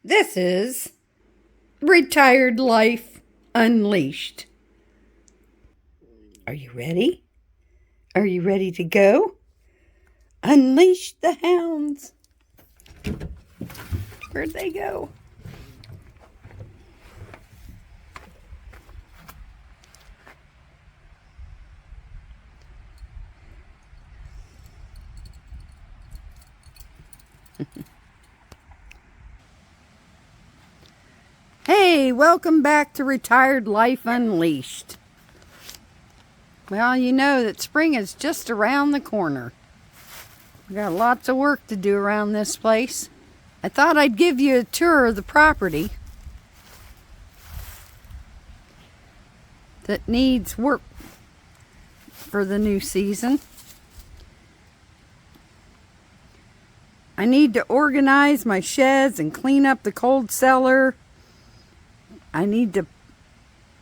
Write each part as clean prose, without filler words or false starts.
This is Retired Life Unleashed. Are you ready? Are you ready to go? Unleash the hounds. Where'd they go? Hey, welcome back to Retired Life Unleashed. Well, you know that spring is just around the corner. We got lots of work to do around this place. I thought I'd give you a tour of the property that needs work for the new season. I need to organize my sheds and clean up the cold cellar. I need to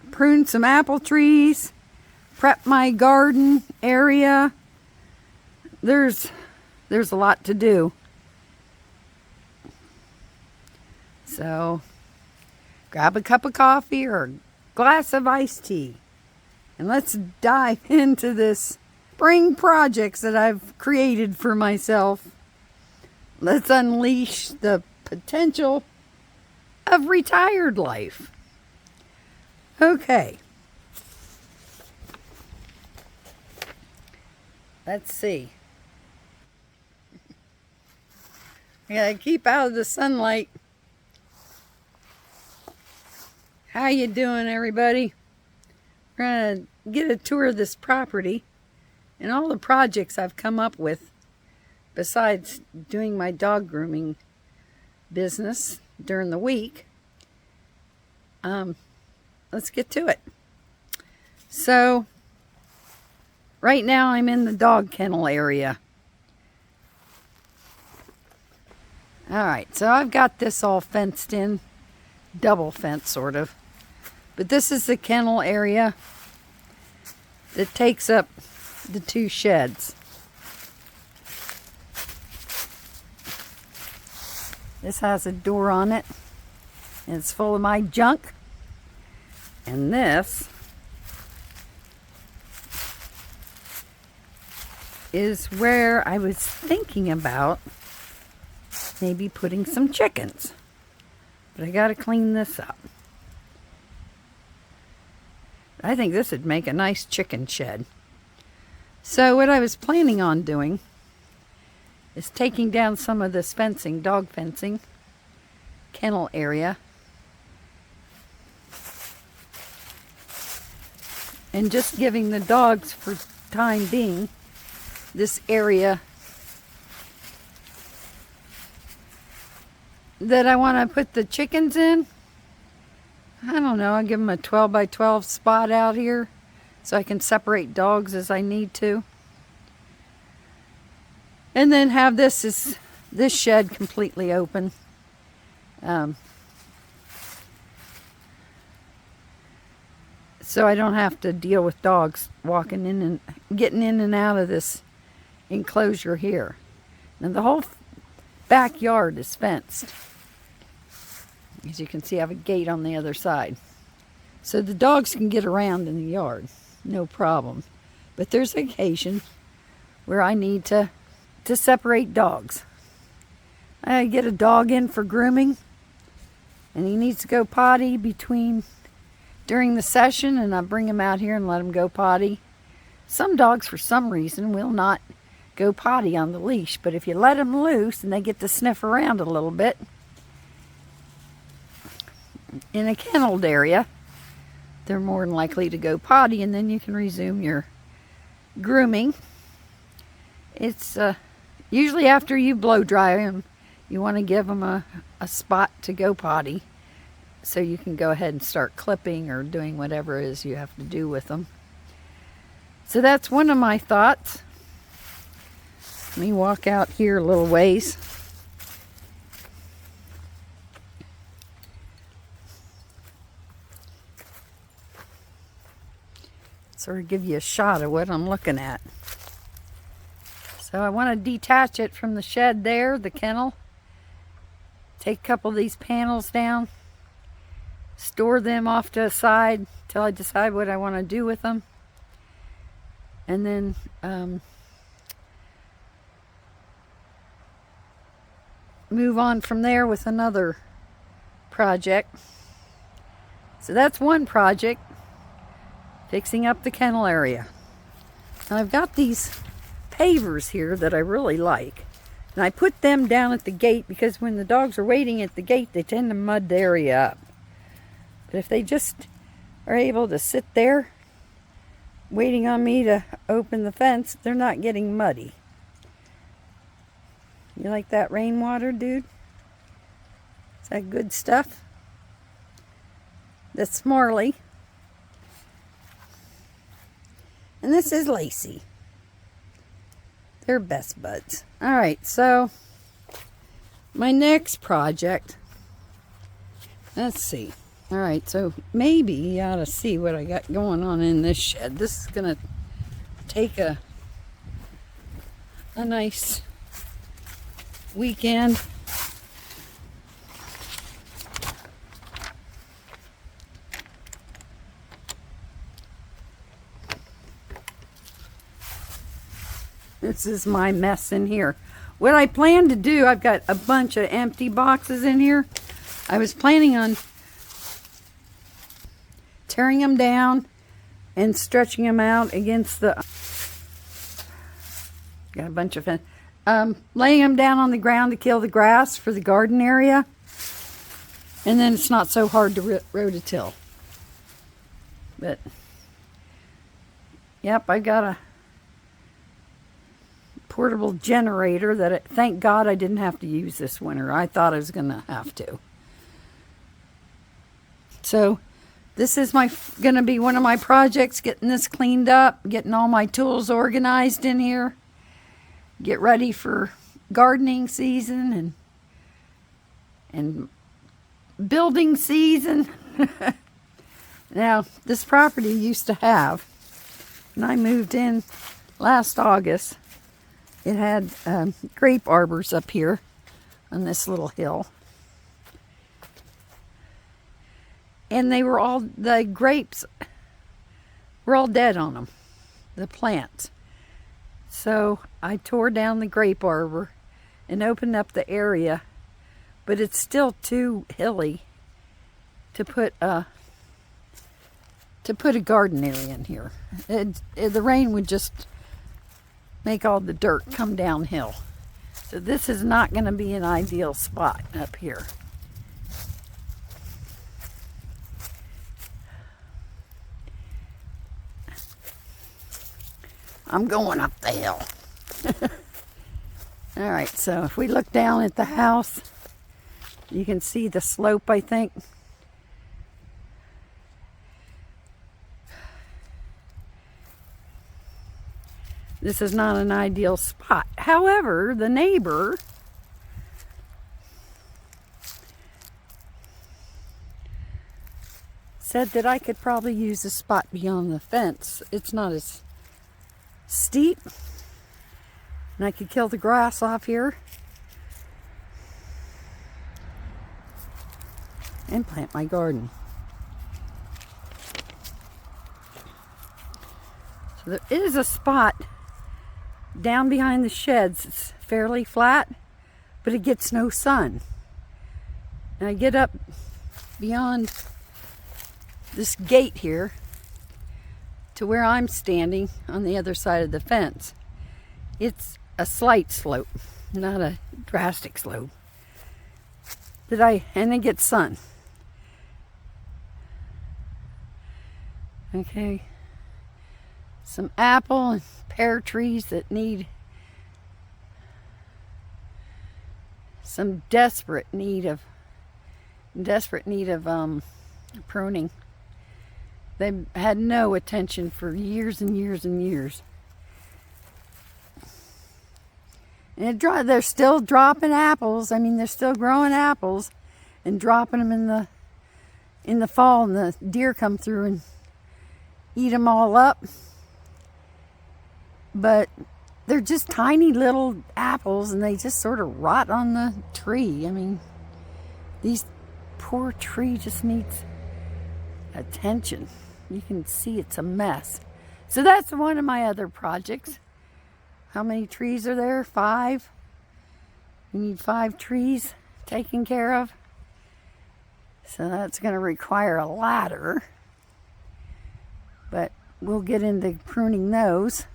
prune some apple trees, prep my garden area. There's a lot to do. So, grab a cup of coffee or a glass of iced tea, and let's dive into this spring projects that I've created for myself. Let's unleash the potential of retired life. Okay. Let's see. I gotta keep out of the sunlight. How you doing, everybody? We're gonna get a tour of this property and all the projects I've come up with besides doing my dog grooming business during the week. Let's get to it. So, right now I'm in the dog kennel area. Alright, so I've got this all fenced in, double fence sort of. But this is the kennel area that takes up the two sheds. This has a door on it, and it's full of my junk. And this is where I was thinking about maybe putting some chickens. But I gotta clean this up. I think this would make a nice chicken shed. So what I was planning on doing is taking down some of this fencing, dog fencing, kennel area, and just giving the dogs, for time being, this area that I want to put the chickens in. I don't know, I'll give them a 12 by 12 spot out here so I can separate dogs as I need to. And then have this shed completely open. So I don't have to deal with dogs walking in and getting in and out of this enclosure here. Now the whole backyard is fenced. As you can see, I have a gate on the other side. So the dogs can get around in the yard, no problem. But there's occasion where I need to separate dogs. I get a dog in for grooming, and he needs to go potty during the session, and I bring him out here and let him go potty. Some dogs, for some reason, will not go potty on the leash, but if you let them loose and they get to sniff around a little bit in a kenneled area, they're more than likely to go potty, and then you can resume your grooming. It's usually after you blow dry them, you want to give them a spot to go potty, so you can go ahead and start clipping or doing whatever it is you have to do with them. So that's one of my thoughts. Let me walk out here a little ways. Sort of give you a shot of what I'm looking at. So I want to detach it from the shed there, the kennel, take a couple of these panels down, store them off to the side till I decide what I want to do with them, and then move on from there with another project. So that's one project, fixing up the kennel area. And I've got these pavers here that I really like, and I put them down at the gate because when the dogs are waiting at the gate, they tend to mud the area up. But if they just are able to sit there waiting on me to open the fence, they're not getting muddy. You like that rainwater, dude? Is that good stuff? That's Marley. And this is Lacey. They're best buds. Alright, so my next project. Let's see. Alright, so maybe you ought to see what I got going on in this shed. This is going to take a nice weekend. This is my mess in here. What I plan to do, I've got a bunch of empty boxes in here. I was planning on tearing them down and stretching them out against the... Got a bunch of... laying them down on the ground to kill the grass for the garden area. And then it's not so hard to rototill. But... Yep, I got a portable generator that thank God I didn't have to use this winter. I thought I was going to have to. So this is going to be one of my projects, getting this cleaned up, getting all my tools organized in here, get ready for gardening season and building season. Now, this property used to have, when I moved in last August, it had grape arbors up here on this little hill. And they were all, the grapes were all dead on them, the plants. So I tore down the grape arbor and opened up the area, but it's still too hilly to put a garden area in here. The rain would just make all the dirt come downhill. So this is not going to be an ideal spot up here. I'm going up the hill. All right, so if we look down at the house, you can see the slope, I think. This is not an ideal spot. However, the neighbor said that I could probably use a spot beyond the fence. It's not as steep, and I could kill the grass off here and plant my garden. So there is a spot down behind the sheds. It's fairly flat, but it gets no sun. And I get up beyond this gate here to where I'm standing on the other side of the fence. It's a slight slope, not a drastic slope. And it gets sun. Okay. Some apple and pear trees that need some desperate need of pruning. They've had no attention for years and years and years. And they're still dropping apples. I mean, they're still growing apples and dropping them in the fall, and the deer come through and eat them all up. But they're just tiny little apples, and they just sort of rot on the tree. I mean, These poor tree just needs attention. You can see it's a mess. So that's one of my other projects. How many trees are there? 5. We need 5 trees taken care of. So that's going to require a ladder. But we'll get into pruning those.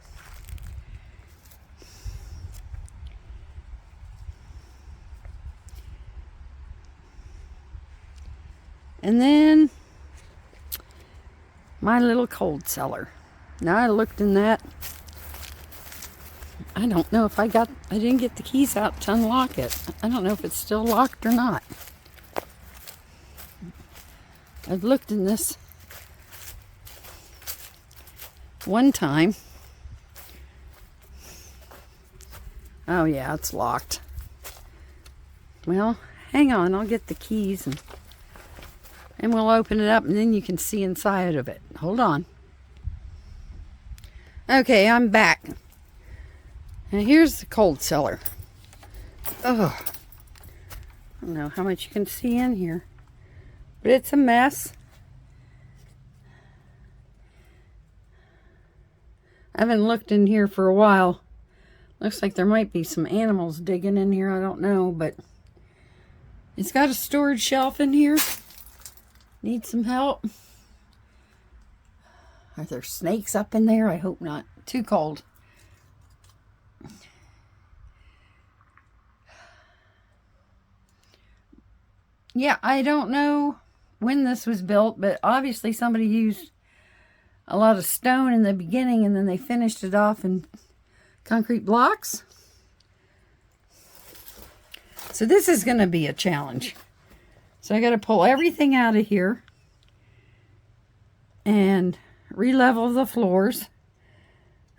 And then my little cold cellar. Now I looked in that. I don't know if I didn't get the keys out to unlock it. I don't know if it's still locked or not. I've looked in this one time. Oh yeah, it's locked. Well, hang on, I'll get the keys and we'll open it up and then you can see inside of it. Hold on. Okay, I'm back. And here's the cold cellar. Oh, I don't know how much you can see in here, but it's a mess. I haven't looked in here for a while. Looks like there might be some animals digging in here. I don't know, but it's got a storage shelf in here. Need some help. Are there snakes up in there? I hope not. Too cold. Yeah, I don't know when this was built, but obviously somebody used a lot of stone in the beginning and then they finished it off in concrete blocks. So this is going to be a challenge. So I got to pull everything out of here and re-level the floors.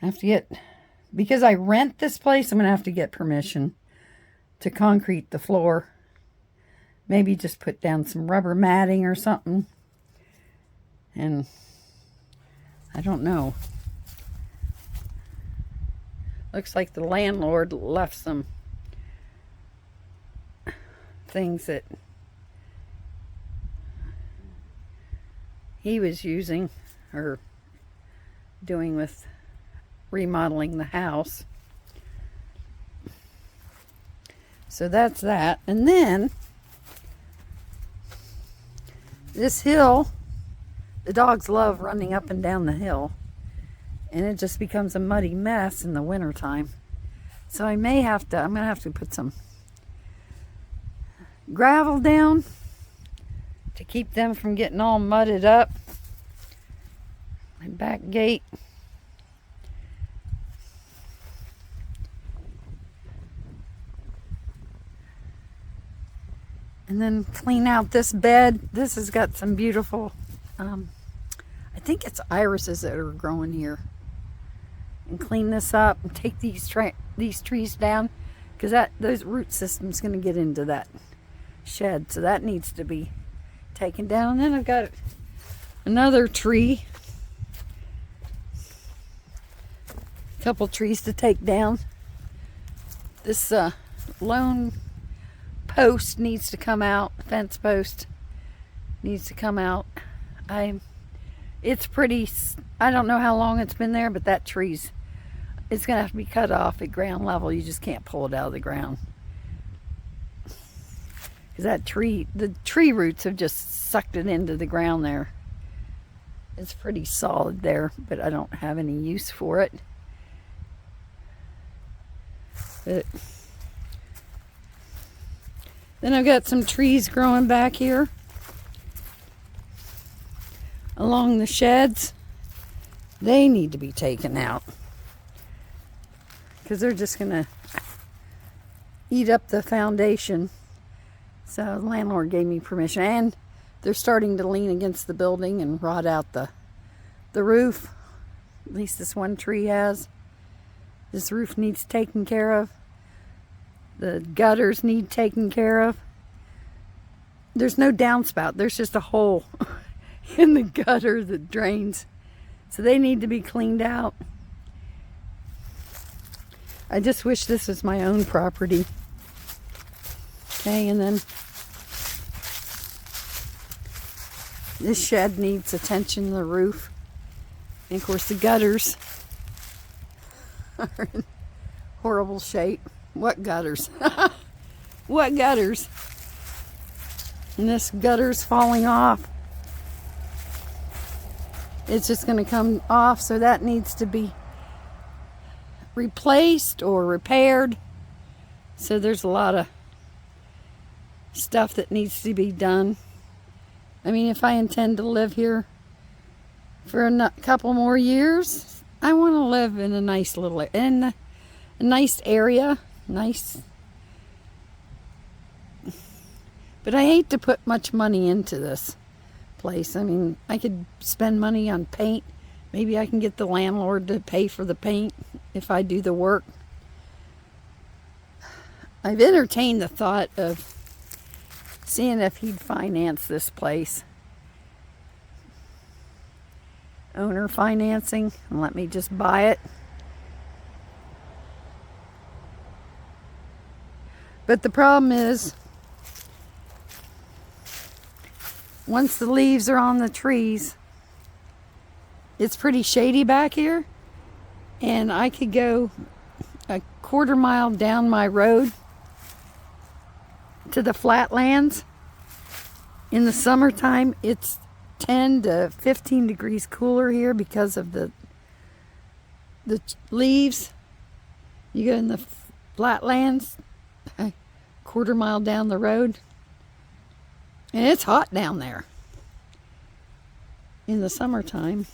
I have to get, because I rent this place, I'm going to have to get permission to concrete the floor. Maybe just put down some rubber matting or something. And I don't know. Looks like the landlord left some things that he was using or doing with remodeling the house. So that's that. And then this hill, the dogs love running up and down the hill, and it just becomes a muddy mess in the wintertime. So I'm gonna have to put some gravel down to keep them from getting all mudded up. My back gate. And then clean out this bed. This has got some beautiful, I think it's irises that are growing here. And clean this up and take these trees down, because those root system's going to get into that shed. So that needs to be taken down. And then I've got another tree. A couple trees to take down. This lone post needs to come out. Fence post needs to come out. It's pretty, I don't know how long it's been there, but that it's gonna have to be cut off at ground level. You just can't pull it out of the ground, because the tree roots have just sucked it into the ground there. It's pretty solid there, but I don't have any use for it. But then I've got some trees growing back here along the sheds. They need to be taken out, because they're just gonna eat up the foundation. So the landlord gave me permission, and they're starting to lean against the building and rot out the roof. At least this one tree has. This roof needs taken care of. The gutters need taken care of. There's no downspout. There's just a hole in the gutter that drains. So they need to be cleaned out. I just wish this was my own property. Okay, and then This shed needs attention, the roof. And of course the gutters are in horrible shape. What gutters? What gutters? And this gutter's falling off. It's just going to come off, so that needs to be replaced or repaired. So there's a lot of stuff that needs to be done. I mean, if I intend to live here for a couple more years, I want to live in a nice little, in a nice area, nice. But I hate to put much money into this place. I mean, I could spend money on paint. Maybe I can get the landlord to pay for the paint if I do the work. I've entertained the thought of seeing if he'd finance this place. Owner financing, and let me just buy it. But the problem is, once the leaves are on the trees, it's pretty shady back here, and I could go a quarter mile down my road to the flatlands. In the summertime, it's 10 to 15 degrees cooler here because of the leaves. You go in the flatlands a quarter mile down the road, and it's hot down there in the summertime.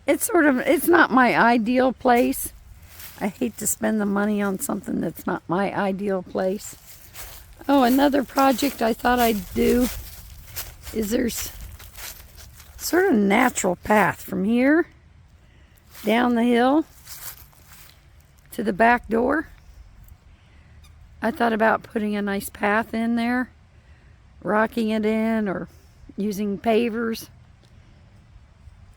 It's not my ideal place. I hate to spend the money on something that's not my ideal place. Oh, another project I thought I'd do is there's sort of a natural path from here down the hill to the back door. I thought about putting a nice path in there, rocking it in, or using pavers.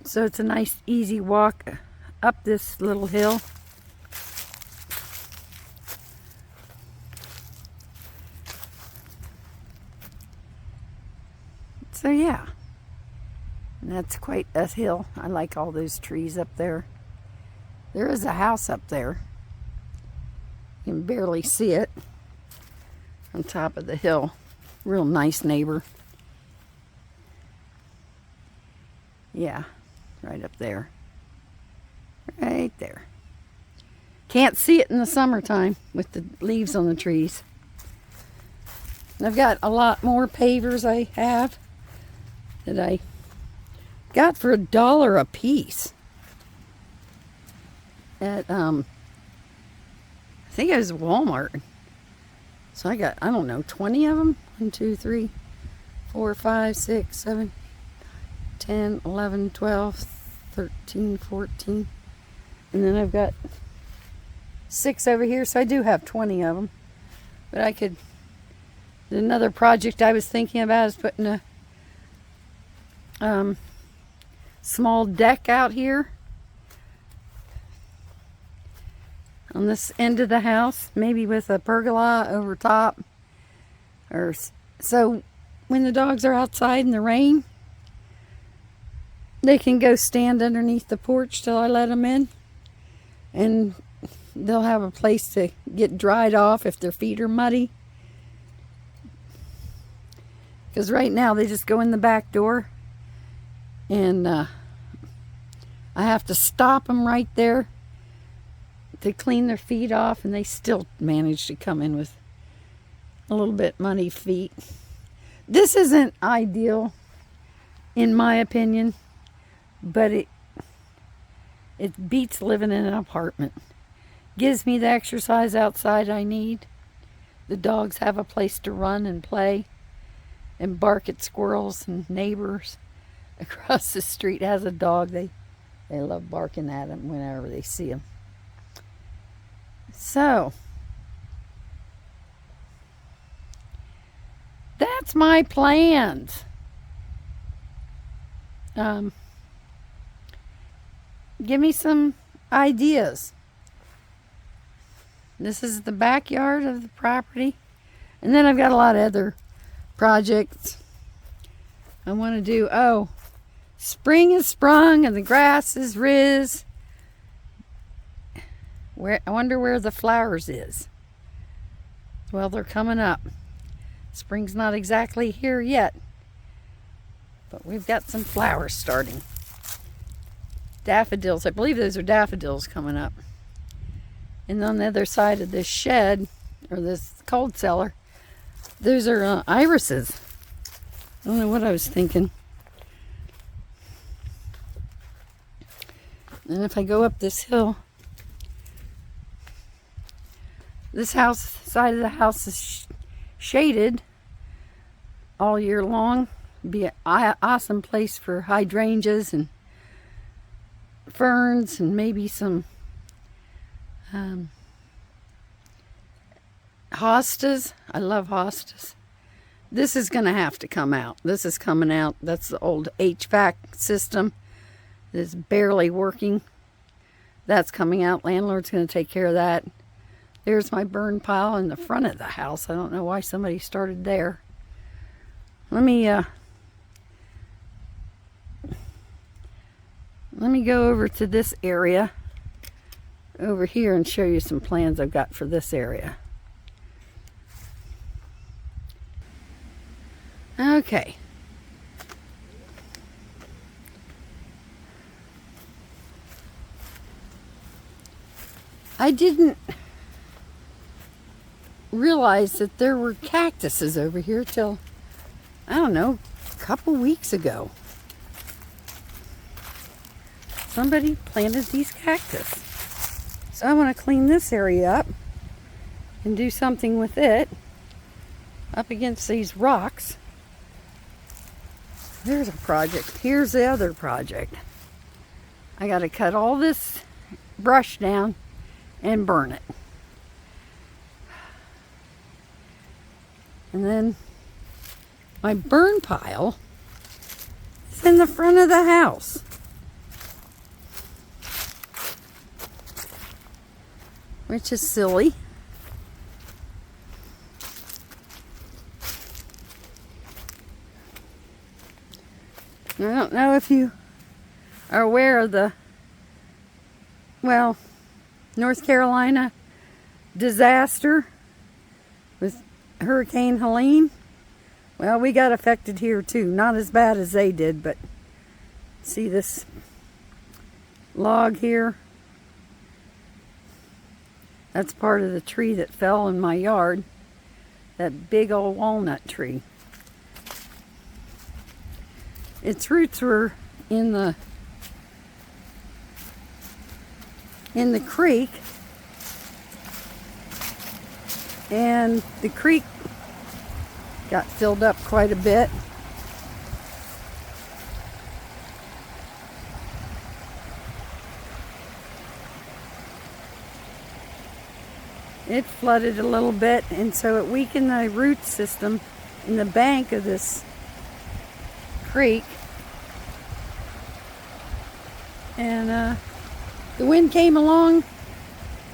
So it's a nice easy walk up this little hill. So yeah, and that's quite a hill. I like all those trees up there. There is a house up there. You can barely see it on top of the hill. Real nice neighbor. Yeah, right up there. Right there. Can't see it in the summertime with the leaves on the trees. And I've got a lot more pavers I have that I got for $1 a piece at I think it was Walmart. So I got, I don't know, 20 of them. 1, 2, 3, 4, 5, 6, 7, 10, 11, 12, 13, 14. And then I've got 6 over here, so I do have 20 of them. But I could, another project I was thinking about is putting a small deck out here on this end of the house, maybe with a pergola over top, or so when the dogs are outside in the rain, they can go stand underneath the porch till I let them in, and they'll have a place to get dried off if their feet are muddy. Because right now they just go in the back door, and I have to stop them right there to clean their feet off, and they still manage to come in with a little bit muddy feet. This isn't ideal in my opinion, but it beats living in an apartment. Gives me the exercise outside I need. The dogs have a place to run and play and bark at squirrels, and neighbors across the street has a dog. They love barking at them whenever they see them. So that's my plans. Give me some ideas. This is the backyard of the property, And then I've got a lot of other projects I want to do. Oh, spring is sprung and the grass is riz. I wonder where the flowers is. Well, they're coming up. Spring's not exactly here yet, but we've got some flowers starting. Daffodils, I believe those are daffodils coming up. And on the other side of this shed, or this cold cellar, those are irises. I don't know what I was thinking. And if I go up this hill, this side of the house is shaded all year long. Be an awesome place for hydrangeas and ferns and maybe some hostas. I love hostas. This is going to have to come out. This is coming out. That's the old HVAC system that's barely working. That's coming out. Landlord's going to take care of that. There's my burn pile in the front of the house. I don't know why somebody started there. Let me go over to this area over here and show you some plans I've got for this area. Okay. I didn't realize that there were cactuses over here till, I don't know, a couple weeks ago. Somebody planted these cactus. So I want to clean this area up and do something with it up against these rocks. There's a project. Here's the other project. I got to cut all this brush down and burn it. And then my burn pile is in the front of the house. Which is silly. I don't know if you are aware of the, well, North Carolina disaster with Hurricane Helene. Well, we got affected here too. Not as bad as they did, but see this log here? That's part of the tree that fell in my yard. That big old walnut tree. Its roots were in the creek, and the creek got filled up quite a bit. It flooded a little bit, and so it weakened the root system in the bank of this creek. And the wind came along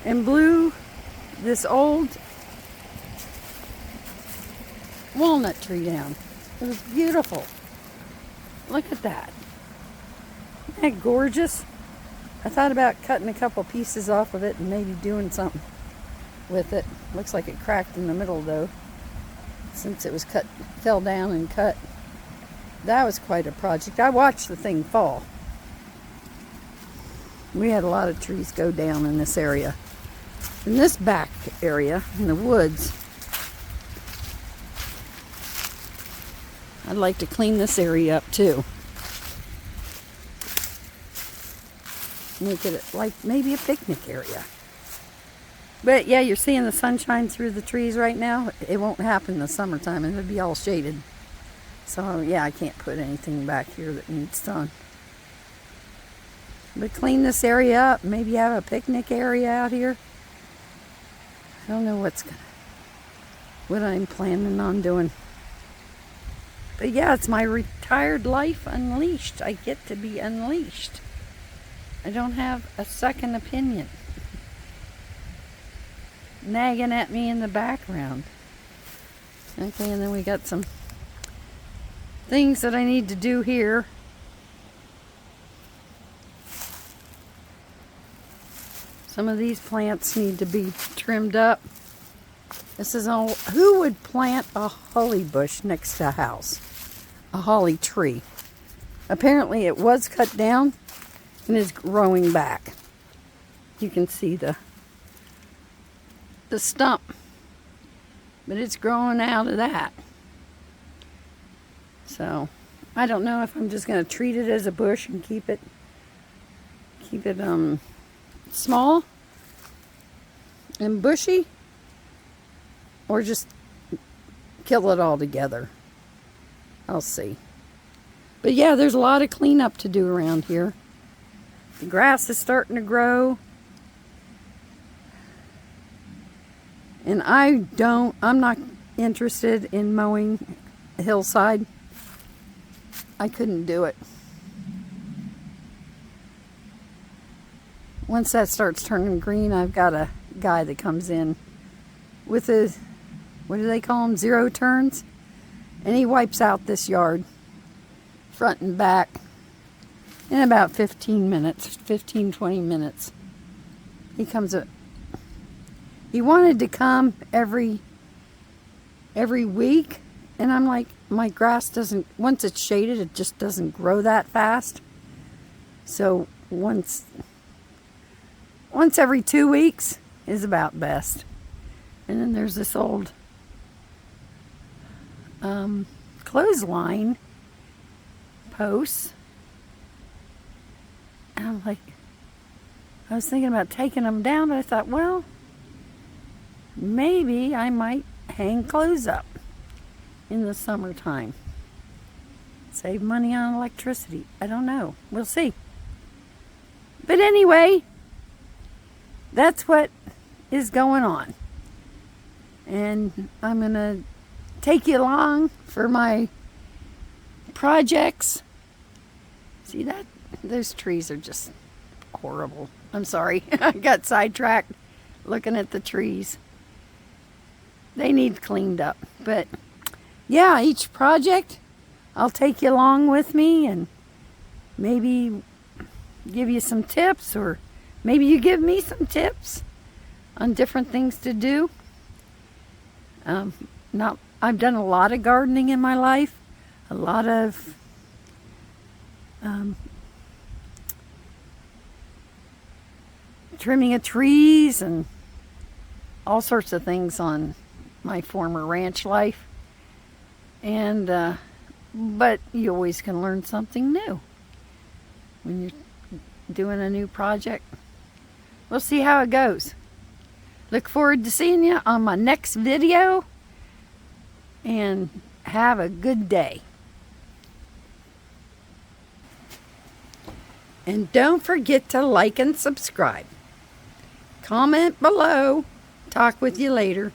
and blew this old walnut tree down. It was beautiful. Look at that. Isn't that gorgeous? I thought about cutting a couple pieces off of it and maybe doing something with it. Looks like it cracked in the middle though, since it was fell down and cut. That was quite a project. I watched the thing fall. We had a lot of trees go down in this area. In this back area, in the woods, I'd like to clean this area up too. Make it like maybe a picnic area. But yeah, you're seeing the sunshine through the trees right now. It won't happen in the summertime, and it'll be all shaded. So yeah, I can't put anything back here that needs done. But clean this area up. Maybe have a picnic area out here. I don't know what I'm planning on doing. But yeah, it's my retired life unleashed. I get to be unleashed. I don't have a second opinion nagging at me in the background. Okay, and then we got some things that I need to do here. Some of these plants need to be trimmed up. This is all. Who would plant a holly bush next to a house? A holly tree. Apparently it was cut down and is growing back. You can see the stump, but it's growing out of that. So I don't know if I'm just going to treat it as a bush and keep it small and bushy, or just kill it all together. I'll see. But yeah, there's a lot of cleanup to do around here. The grass is starting to grow. And I'm not interested in mowing a hillside. I couldn't do it. Once that starts turning green, I've got a guy that comes in with his, what do they call them, zero turns? And he wipes out this yard, front and back, in about 15 minutes, 15, 20 minutes. He comes up. He wanted to come every week, and I'm like, my grass doesn't, once it's shaded, it just doesn't grow that fast. So once every 2 weeks is about best. And then there's this old clothesline posts. And I'm like, I was thinking about taking them down, but I thought, well, maybe I might hang clothes up in the summertime. Save money on electricity. I don't know. We'll see. But anyway, that's what is going on. And I'm going to take you along for my projects. See that? Those trees are just horrible. I'm sorry. I got sidetracked looking at the trees. They need cleaned up. But yeah, each project, I'll take you along with me and maybe give you some tips, or maybe you give me some tips on different things to do. I've done a lot of gardening in my life, a lot of trimming of trees and all sorts of things on my former ranch life. And but you always can learn something new when you're doing a new project. We'll see how it goes. Look forward to seeing you on my next video, and have a good day. And don't forget to like and subscribe. Comment below. Talk with you later.